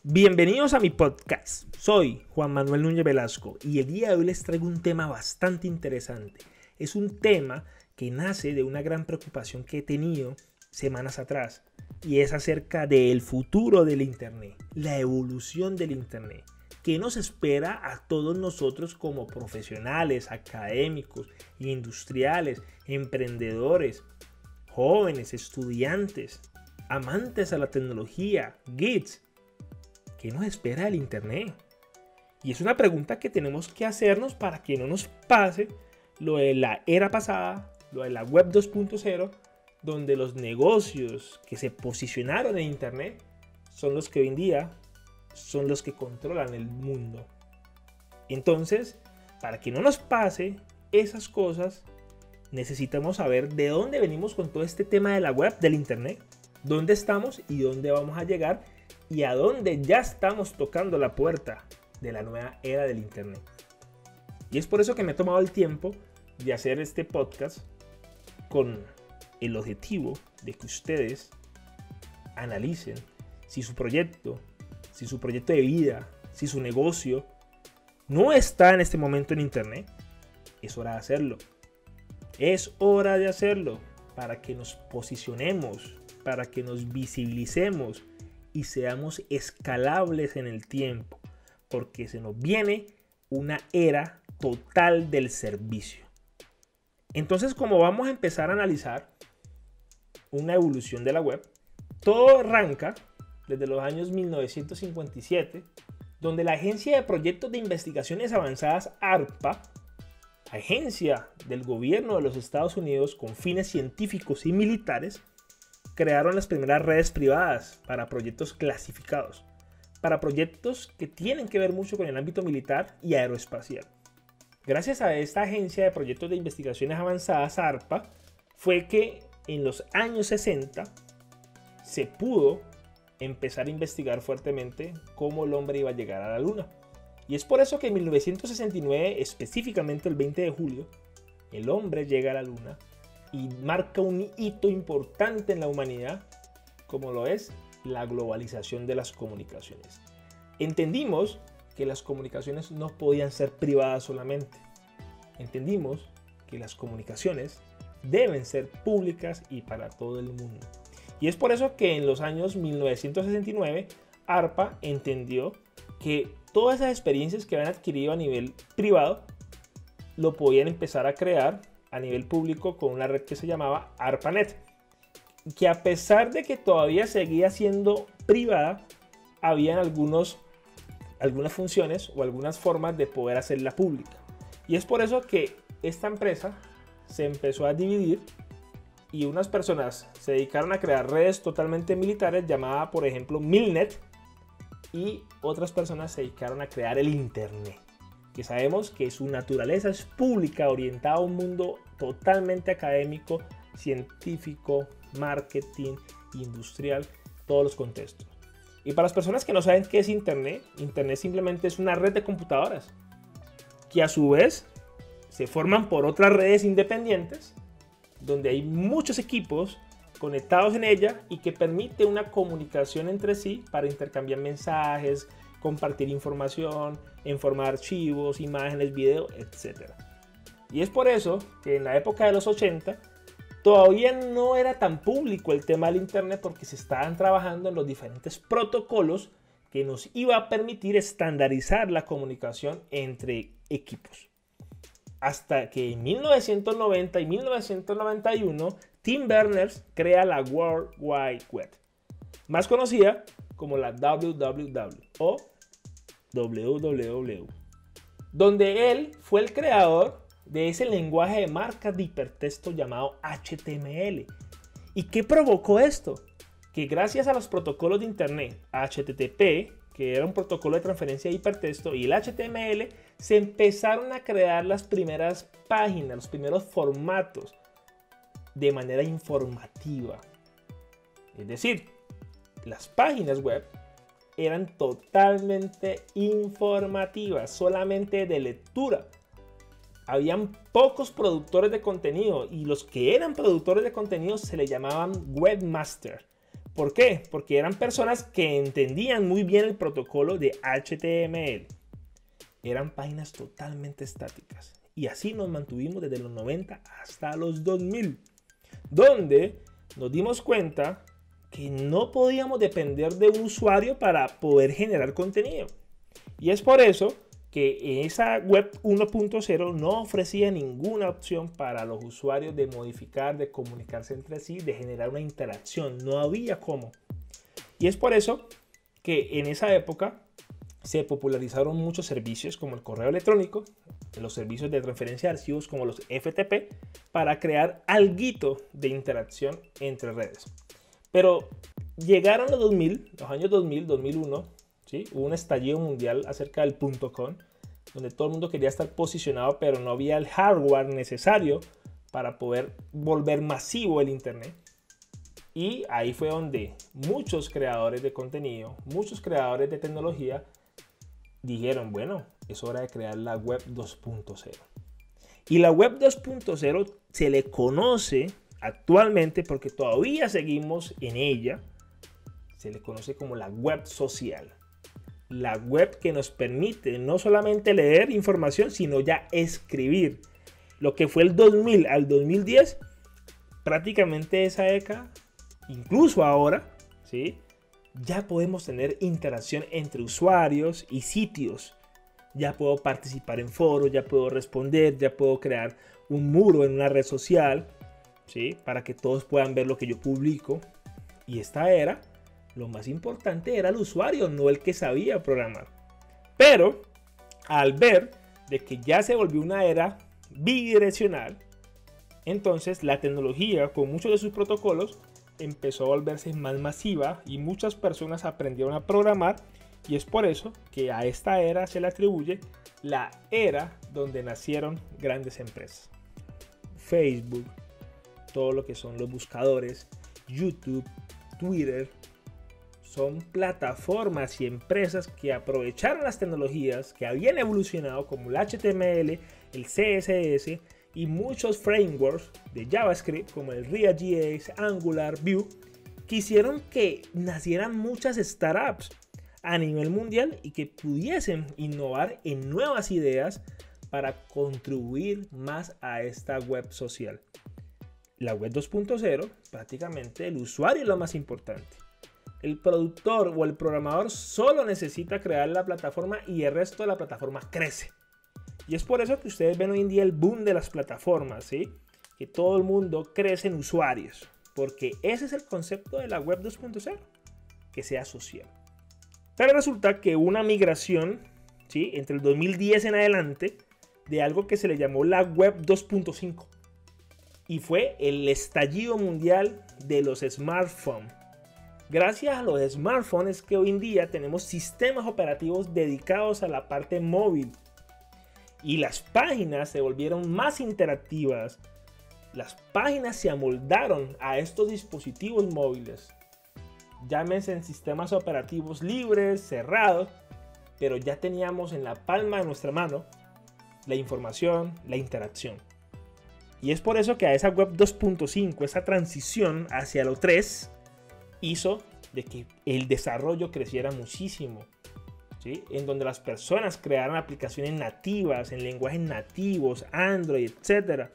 Bienvenidos a mi podcast. Soy Juan Manuel Núñez Velasco y el día de hoy les traigo un tema bastante interesante. Es un tema que nace de una gran preocupación que he tenido semanas atrás y es acerca del futuro del Internet, la evolución del Internet. ¿Qué nos espera a todos nosotros como profesionales, académicos, industriales, emprendedores, jóvenes, estudiantes, amantes a la tecnología, geeks? ¿Qué nos espera el Internet? Y es una pregunta que tenemos que hacernos para que no nos pase lo de la era pasada, lo de la web 2.0, donde los negocios que se posicionaron en Internet son los que hoy en día son los que controlan el mundo. Entonces, para que no nos pase esas cosas, necesitamos saber de dónde venimos con todo este tema de la web, del Internet, dónde estamos y dónde vamos a llegar y a dónde ya estamos tocando la puerta de la nueva era del Internet. Y es por eso que me he tomado el tiempo de hacer este podcast con el objetivo de que ustedes analicen si su proyecto de vida, si su negocio no está en este momento en Internet. Es hora de hacerlo. Es hora de hacerlo para que nos posicionemos, para que nos visibilicemos y seamos escalables en el tiempo, porque se nos viene una era total del servicio. Entonces, como vamos a empezar a analizar una evolución de la web, todo arranca desde los años 1957, donde la Agencia de Proyectos de Investigaciones Avanzadas, ARPA, agencia del gobierno de los Estados Unidos con fines científicos y militares, crearon las primeras redes privadas para proyectos clasificados, para proyectos que tienen que ver mucho con el ámbito militar y aeroespacial. Gracias a esta Agencia de Proyectos de Investigaciones Avanzadas, ARPA, fue que en los años 60 se pudo empezar a investigar fuertemente cómo el hombre iba a llegar a la Luna. Y es por eso que en 1969, específicamente el 20 de julio, el hombre llega a la Luna y marca un hito importante en la humanidad, como lo es la globalización de las comunicaciones. Entendimos que las comunicaciones no podían ser privadas solamente. Entendimos que las comunicaciones deben ser públicas y para todo el mundo. Y es por eso que en los años 1969, ARPA entendió que todas esas experiencias que habían adquirido a nivel privado lo podían empezar a crear a nivel público con una red que se llamaba ARPANET, que a pesar de que todavía seguía siendo privada, habían algunas funciones o algunas formas de poder hacerla pública. Y es por eso que esta empresa se empezó a dividir y unas personas se dedicaron a crear redes totalmente militares llamadas, por ejemplo, Milnet, y otras personas se dedicaron a crear el Internet, que sabemos que su naturaleza es pública, orientada a un mundo totalmente académico, científico, marketing, industrial, todos los contextos. Y para las personas que no saben qué es Internet, Internet simplemente es una red de computadoras que a su vez se forman por otras redes independientes, donde hay muchos equipos conectados en ella y que permite una comunicación entre sí para intercambiar mensajes, compartir información, en forma de archivos, imágenes, video, etc. Y es por eso que en la época de los 80 todavía no era tan público el tema del Internet, porque se estaban trabajando en los diferentes protocolos que nos iba a permitir estandarizar la comunicación entre equipos. Hasta que en 1990 y 1991 Tim Berners crea la World Wide Web, más conocida como la WWW o WWW, donde él fue el creador de ese lenguaje de marcas de hipertexto llamado HTML. ¿Y qué provocó esto? Que gracias a los protocolos de Internet, HTTP, que era un protocolo de transferencia de hipertexto, y el HTML, se empezaron a crear las primeras páginas, los primeros formatos de manera informativa. Es decir, las páginas web eran totalmente informativas, solamente de lectura. Habían pocos productores de contenido y los que eran productores de contenido se le llamaban webmaster. ¿Por qué? Porque eran personas que entendían muy bien el protocolo de HTML. Eran páginas totalmente estáticas. Y así nos mantuvimos desde los 90 hasta los 2000, donde nos dimos cuenta que no podíamos depender de un usuario para poder generar contenido. Y es por eso que esa web 1.0 no ofrecía ninguna opción para los usuarios de modificar, de comunicarse entre sí, de generar una interacción. No había cómo. Y es por eso que en esa época se popularizaron muchos servicios como el correo electrónico, los servicios de transferencia de archivos como los FTP, para crear alguito de interacción entre redes. Pero llegaron los 2000, los años 2000, 2001, ¿sí? Hubo un estallido mundial acerca del .com, donde todo el mundo quería estar posicionado, pero no había el hardware necesario para poder volver masivo el Internet. Y ahí fue donde muchos creadores de contenido, muchos creadores de tecnología dijeron, bueno, es hora de crear la web 2.0. Y la web 2.0 se le conoce actualmente, porque todavía seguimos en ella, se le conoce como la web social. La web que nos permite no solamente leer información, sino ya escribir. Lo que fue el 2000 al 2010, prácticamente esa década, incluso ahora, ¿sí? Ya podemos tener interacción entre usuarios y sitios. Ya puedo participar en foros, ya puedo responder, ya puedo crear un muro en una red social, ¿sí? Para que todos puedan ver lo que yo publico. Y esta era, lo más importante era el usuario, no el que sabía programar. Pero al ver de que ya se volvió una era bidireccional, entonces la tecnología con muchos de sus protocolos empezó a volverse más masiva y muchas personas aprendieron a programar, y es por eso que a esta era se le atribuye la era donde nacieron grandes empresas. Facebook, todo lo que son los buscadores, YouTube, Twitter, son plataformas y empresas que aprovecharon las tecnologías que habían evolucionado como el HTML, el CSS y muchos frameworks de JavaScript como el React.js, Angular, Vue, que hicieron que nacieran muchas startups a nivel mundial y que pudiesen innovar en nuevas ideas para contribuir más a esta web social. La web 2.0, prácticamente el usuario es lo más importante. El productor o el programador solo necesita crear la plataforma y el resto de la plataforma crece. Y es por eso que ustedes ven hoy en día el boom de las plataformas, ¿sí? Que todo el mundo crece en usuarios, porque ese es el concepto de la web 2.0, que sea social. Pero resulta que hubo una migración, ¿sí? Entre el 2010 en adelante, de algo que se le llamó la web 2.5. Y fue el estallido mundial de los smartphones. Gracias a los smartphones que hoy en día tenemos sistemas operativos dedicados a la parte móvil. Y las páginas se volvieron más interactivas. Las páginas se amoldaron a estos dispositivos móviles. Llámense en sistemas operativos libres, cerrados, pero ya teníamos en la palma de nuestra mano la información, la interacción. Y es por eso que a esa web 2.5, esa transición hacia lo 3, hizo de que el desarrollo creciera muchísimo, ¿sí? En donde las personas crearan aplicaciones nativas, en lenguajes nativos, Android, etc.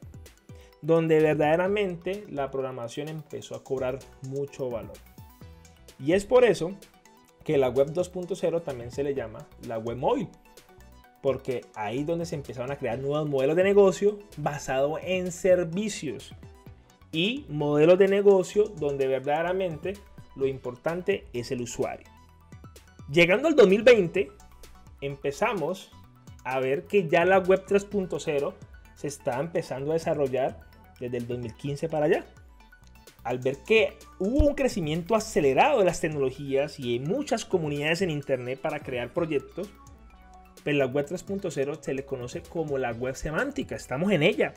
Donde verdaderamente la programación empezó a cobrar mucho valor. Y es por eso que la web 2.0 también se le llama la web móvil, porque ahí es donde se empezaron a crear nuevos modelos de negocio basados en servicios y modelos de negocio donde verdaderamente lo importante es el usuario. Llegando al 2020, empezamos a ver que ya la web 3.0 se está empezando a desarrollar desde el 2015 para allá. Al ver que hubo un crecimiento acelerado de las tecnologías y hay muchas comunidades en internet para crear proyectos, pues la web 3.0 se le conoce como la web semántica, estamos en ella.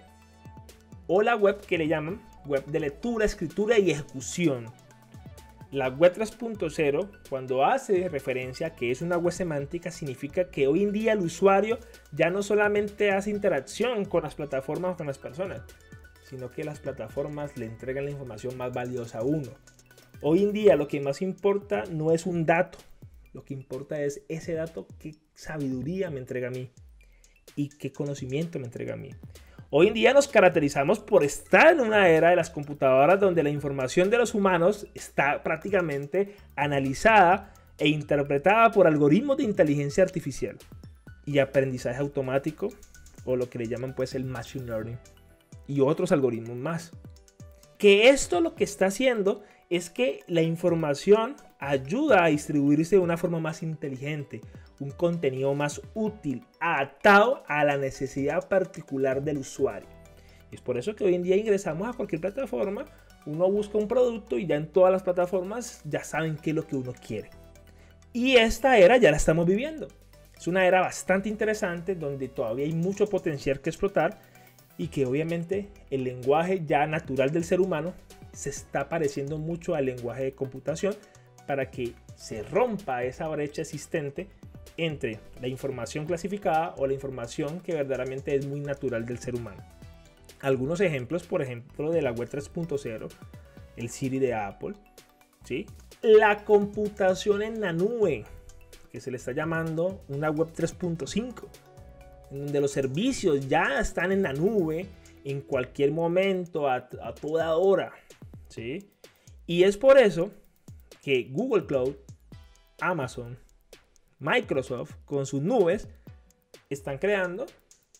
O la web que le llaman web de lectura, escritura y ejecución. La web 3.0, cuando hace referencia a que es una web semántica, significa que hoy en día el usuario ya no solamente hace interacción con las plataformas o con las personas, sino que las plataformas le entregan la información más valiosa a uno. Hoy en día lo que más importa no es un dato, lo que importa es ese dato, qué sabiduría me entrega a mí y qué conocimiento me entrega a mí. Hoy en día nos caracterizamos por estar en una era de las computadoras donde la información de los humanos está prácticamente analizada e interpretada por algoritmos de inteligencia artificial y aprendizaje automático, o lo que le llaman pues el machine learning y otros algoritmos más. Que esto lo que está haciendo es que la información ayuda a distribuirse de una forma más inteligente, un contenido más útil, adaptado a la necesidad particular del usuario. Es por eso que hoy en día ingresamos a cualquier plataforma, uno busca un producto y ya en todas las plataformas ya saben qué es lo que uno quiere. Y esta era ya la estamos viviendo. Es una era bastante interesante donde todavía hay mucho potencial que explotar y que obviamente el lenguaje ya natural del ser humano se está pareciendo mucho al lenguaje de computación para que se rompa esa brecha existente entre la información clasificada o la información que verdaderamente es muy natural del ser humano. Algunos ejemplos, por ejemplo, de la web 3.0, el Siri de Apple, ¿sí? La computación en la nube, que se le está llamando una web 3.5, donde los servicios ya están en la nube en cualquier momento, a toda hora, ¿sí? Y es por eso que Google Cloud, Amazon, Microsoft con sus nubes están creando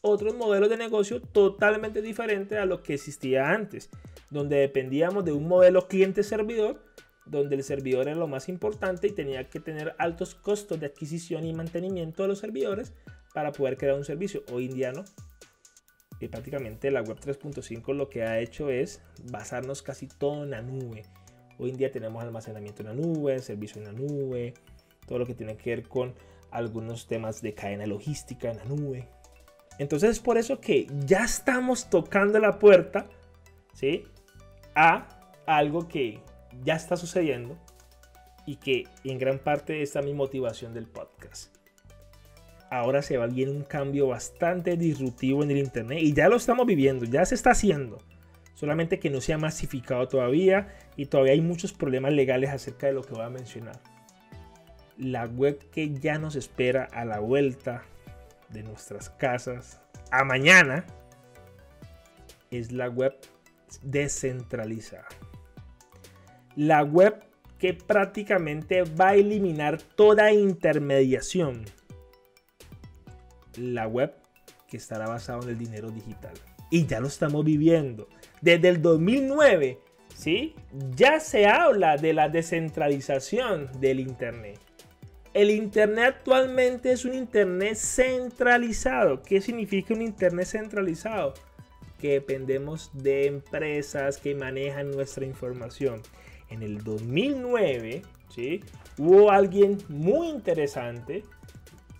otros modelos de negocio totalmente diferentes a lo que existía antes, donde dependíamos de un modelo cliente-servidor, donde el servidor era lo más importante y tenía que tener altos costos de adquisición y mantenimiento de los servidores para poder crear un servicio. Hoy en día no. Y prácticamente la web 3.5 lo que ha hecho es basarnos casi todo en la nube. Hoy en día tenemos almacenamiento en la nube, servicio en la nube, todo lo que tiene que ver con algunos temas de cadena logística en la nube. Entonces es por eso que ya estamos tocando la puerta, ¿sí?, a algo que ya está sucediendo y que en gran parte está mi motivación del podcast. Ahora se va bien un cambio bastante disruptivo en el internet y ya lo estamos viviendo, ya se está haciendo. Solamente que no se ha masificado todavía y todavía hay muchos problemas legales acerca de lo que voy a mencionar. La web que ya nos espera a la vuelta de nuestras casas a mañana es la web descentralizada. La web que prácticamente va a eliminar toda intermediación. La web que estará basada en el dinero digital. Y ya lo estamos viviendo. Desde el 2009, ¿sí?, ya se habla de la descentralización del internet. El internet actualmente es un internet centralizado. ¿Qué significa un internet centralizado? Que dependemos de empresas que manejan nuestra información. En el 2009, ¿sí?, hubo alguien muy interesante,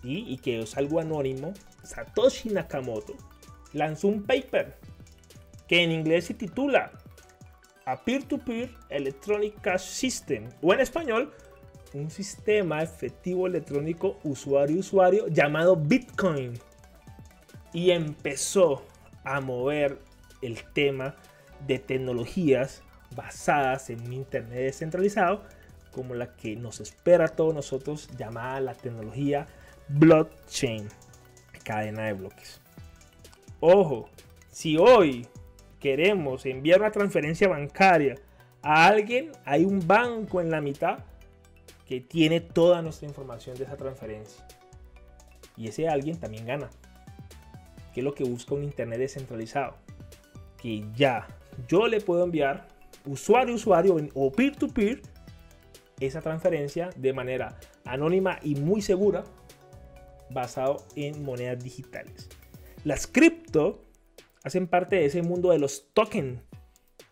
¿sí?, y que es algo anónimo, Satoshi Nakamoto, lanzó un paper que en inglés se titula A Peer-to-Peer Electronic Cash System, o en español, un sistema efectivo electrónico usuario-usuario llamado Bitcoin. Y empezó a mover el tema de tecnologías basadas en un internet descentralizado, como la que nos espera a todos nosotros, llamada la tecnología blockchain, cadena de bloques. Ojo, si hoy queremos enviar una transferencia bancaria a alguien, hay un banco en la mitad que tiene toda nuestra información de esa transferencia. Y ese alguien también gana. ¿Qué es lo que busca un internet descentralizado? Que ya yo le puedo enviar usuario-usuario o peer-to-peer esa transferencia de manera anónima y muy segura, basado en monedas digitales. Las cripto hacen parte de ese mundo de los tokens,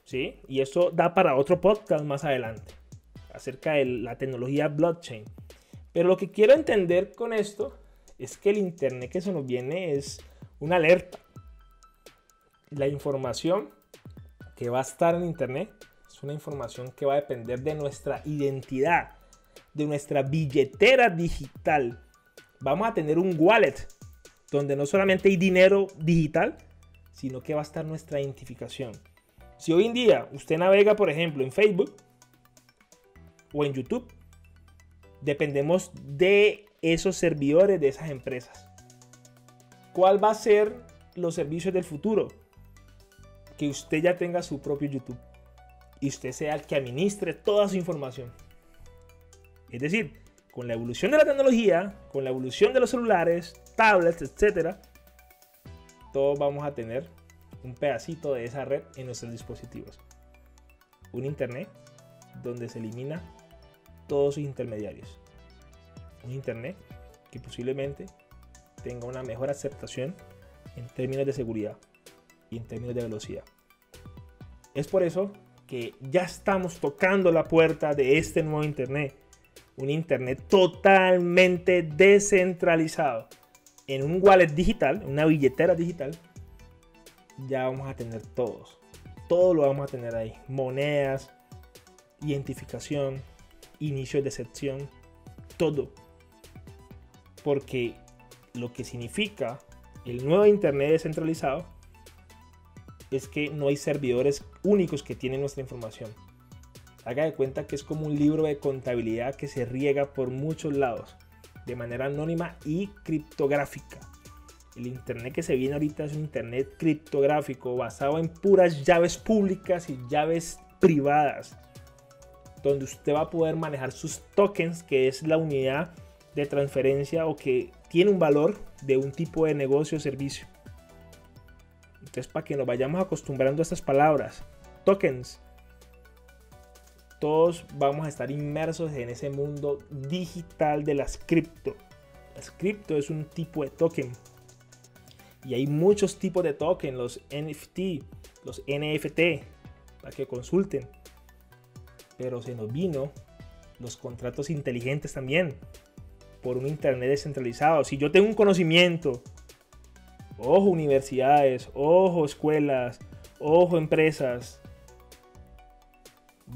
¿sí? Y eso da para otro podcast más adelante, acerca de la tecnología blockchain. Pero lo que quiero entender con esto es que el internet que se nos viene es una alerta. La información que va a estar en internet es una información que va a depender de nuestra identidad, de nuestra billetera digital. Vamos a tener un wallet donde no solamente hay dinero digital, sino que va a estar nuestra identificación. Si hoy en día usted navega, por ejemplo, en Facebook, o en YouTube. Dependemos de esos servidores de esas empresas. ¿Cuál va a ser los servicios del futuro? Que usted ya tenga su propio YouTube y usted sea el que administre toda su información. Es decir, con la evolución de la tecnología, con la evolución de los celulares, tablets, etc., todos vamos a tener un pedacito de esa red en nuestros dispositivos. Un internet donde se elimina todos sus intermediarios. Un internet que posiblemente tenga una mejor aceptación en términos de seguridad y en términos de velocidad. Es por eso que ya estamos tocando la puerta de este nuevo internet. Un internet totalmente descentralizado. En un wallet digital, una billetera digital, ya vamos a tener todos. Todo lo vamos a tener ahí. Monedas, identificación, inicios de sección, todo. Porque lo que significa el nuevo internet descentralizado es que no hay servidores únicos que tienen nuestra información. Haga de cuenta que es como un libro de contabilidad que se riega por muchos lados, de manera anónima y criptográfica. El internet que se viene ahorita es un internet criptográfico basado en puras llaves públicas y llaves privadas, donde usted va a poder manejar sus tokens, que es la unidad de transferencia o que tiene un valor de un tipo de negocio o servicio. Entonces, para que nos vayamos acostumbrando a estas palabras, tokens, todos vamos a estar inmersos en ese mundo digital de las cripto. Las cripto es un tipo de token. Y hay muchos tipos de token, los NFT, los NFT, para que consulten. Pero se nos vino los contratos inteligentes también, por un internet descentralizado. Si yo tengo un conocimiento, ojo universidades, ojo escuelas, ojo empresas,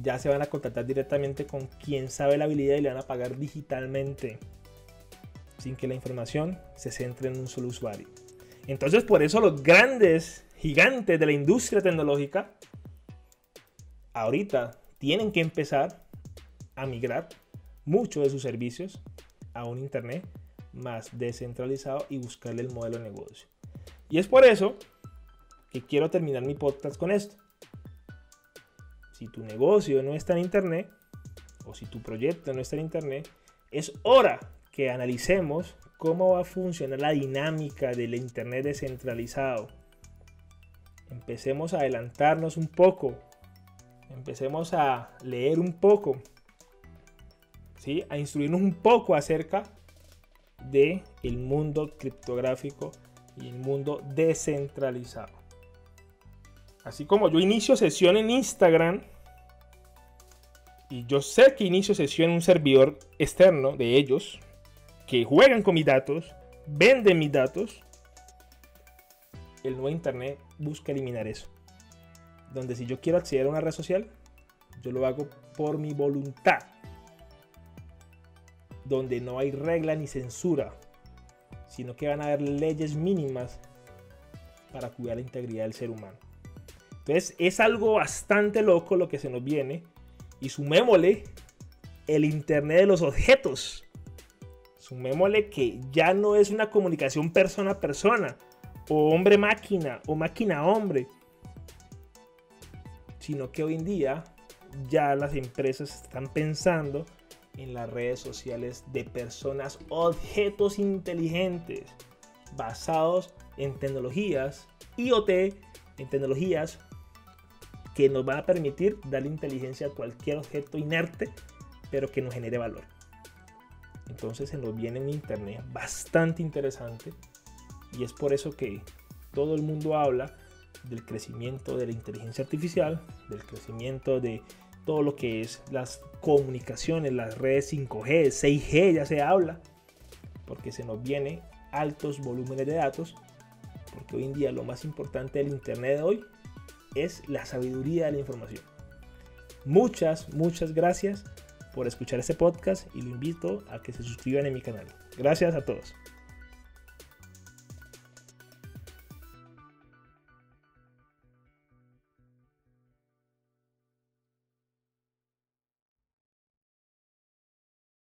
ya se van a contactar directamente con quien sabe la habilidad y le van a pagar digitalmente, sin que la información se centre en un solo usuario. Entonces, por eso los grandes gigantes de la industria tecnológica ahorita tienen que empezar a migrar muchos de sus servicios a un internet más descentralizado y buscarle el modelo de negocio. Y es por eso que quiero terminar mi podcast con esto. Si tu negocio no está en internet, o si tu proyecto no está en internet, es hora que analicemos cómo va a funcionar la dinámica del internet descentralizado. Empecemos a adelantarnos un poco, empecemos a leer un poco, ¿sí? A instruirnos un poco acerca del mundo criptográfico y el mundo descentralizado. Así como yo inicio sesión en Instagram y yo sé que inicio sesión en un servidor externo de ellos que juegan con mis datos, venden mis datos, el nuevo internet busca eliminar eso. Donde si yo quiero acceder a una red social, yo lo hago por mi voluntad. Donde no hay regla ni censura, sino que van a haber leyes mínimas para cuidar la integridad del ser humano. Entonces es algo bastante loco lo que se nos viene, y sumémosle el internet de los objetos. Sumémosle que ya no es una comunicación persona a persona, o hombre-máquina, o máquina-hombre, sino que hoy en día ya las empresas están pensando en las redes sociales de personas, objetos inteligentes, basados en tecnologías IoT, en tecnologías que nos van a permitir darle inteligencia a cualquier objeto inerte, pero que nos genere valor. Entonces se nos viene un internet bastante interesante, y es por eso que todo el mundo habla del crecimiento de la inteligencia artificial, del crecimiento de todo lo que es las comunicaciones, las redes 5G, 6G ya se habla, porque se nos viene altos volúmenes de datos, porque hoy en día lo más importante del internet de hoy es la sabiduría de la información. Muchas gracias por escuchar este podcast y lo invito a que se suscriban en mi canal. Gracias a todos.